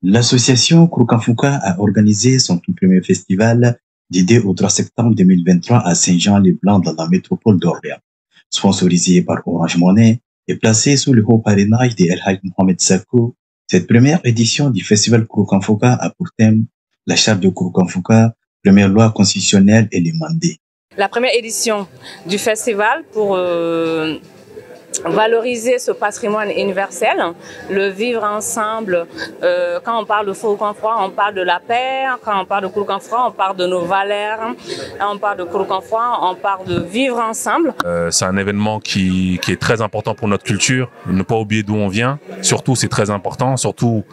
L'association Kouroukanfouka a organisé son tout premier festival du 2 au 3 septembre 2023 à Saint-Jean-les-Blancs dans la métropole d'Orléans. Sponsorisé par Orange Money et placé sous le haut parrainage de El Hadj Mohamed Sakou, cette première édition du festival Kouroukanfouka a pour thème la charte de Kouroukanfouka, première loi constitutionnelle et les mandats. La première édition du festival pour valoriser ce patrimoine universel, le vivre ensemble. Quand on parle de Kouroukanfouka, on parle de la paix. Quand on parle de Kouroukanfouka, on parle de nos valeurs. Quand on parle de Kouroukanfouka, on parle de vivre ensemble. C'est un événement qui est très important pour notre culture. Ne pas oublier d'où on vient. Surtout, c'est très important. Surtout,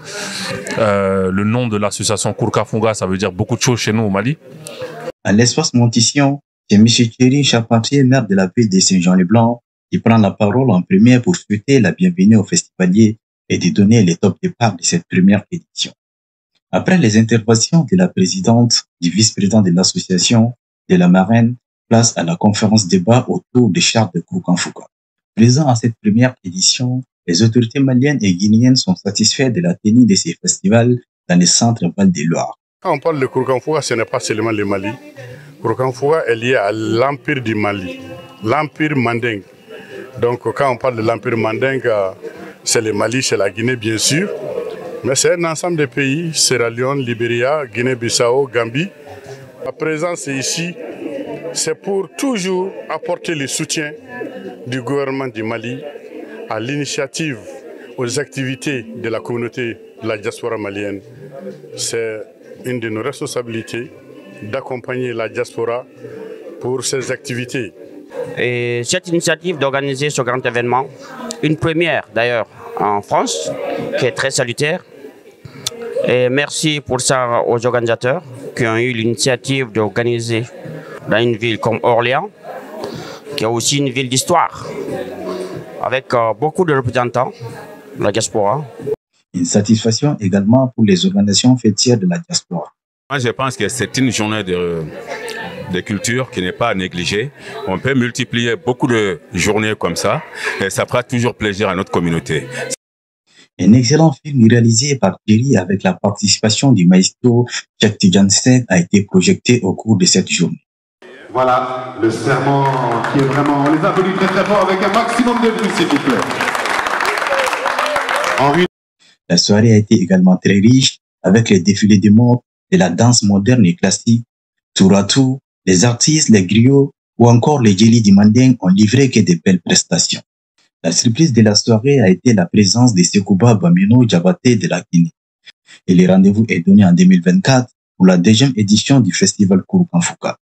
le nom de l'association Kouroukanfouka, ça veut dire beaucoup de choses chez nous au Mali. À l'espace Montition, c'est M. Thierry Charpentier, maire de la ville de Saint-Jean-les-Blancs, qui prend la parole en premier pour souhaiter la bienvenue aux festivaliers et de donner les top départs de cette première édition. Après les interventions de la présidente, du vice-président de l'association, de la marraine, place à la conférence débat autour des chartes de Kouroukanfouka. Présents à cette première édition, les autorités maliennes et guinéennes sont satisfaits de la tenue de ces festivals dans les centres Val-de-Loire. Quand on parle de Kouroukanfouka, ce n'est pas seulement le Mali. Kouroukanfouka est lié à l'empire du Mali, l'empire mandingue. Donc quand on parle de l'empire mandingue, c'est le Mali, c'est la Guinée bien sûr, mais c'est un ensemble de pays, Sierra Leone, Libéria, Guinée-Bissau, Gambie. La présence ici, c'est pour toujours apporter le soutien du gouvernement du Mali à l'initiative, aux activités de la communauté de la diaspora malienne. C'est une de nos responsabilités d'accompagner la diaspora pour ces activités. Et cette initiative d'organiser ce grand événement, une première d'ailleurs en France, qui est très salutaire. Et merci pour ça aux organisateurs qui ont eu l'initiative d'organiser dans une ville comme Orléans, qui est aussi une ville d'histoire, avec beaucoup de représentants de la diaspora. Une satisfaction également pour les organisations fêtières de la diaspora. Moi, je pense que c'est une journée de culture qui n'est pas à négliger. On peut multiplier beaucoup de journées comme ça et ça fera toujours plaisir à notre communauté. Un excellent film réalisé par Thierry avec la participation du maestro Cheikh Tidiane Seck a été projeté au cours de cette journée. Voilà le serment qui est vraiment... On les applaudit très très fort avec un maximum de bruit s'il vous plaît. La soirée a été également très riche avec les défilés de mode, de la danse moderne et classique. Tour à tour, les artistes, les griots ou encore les djeli du Manding ont livré que de belles prestations. La surprise de la soirée a été la présence de Sekouba Bamino Diabaté de la Guinée. Et le rendez-vous est donné en 2024 pour la deuxième édition du festival Kouroukanfouka.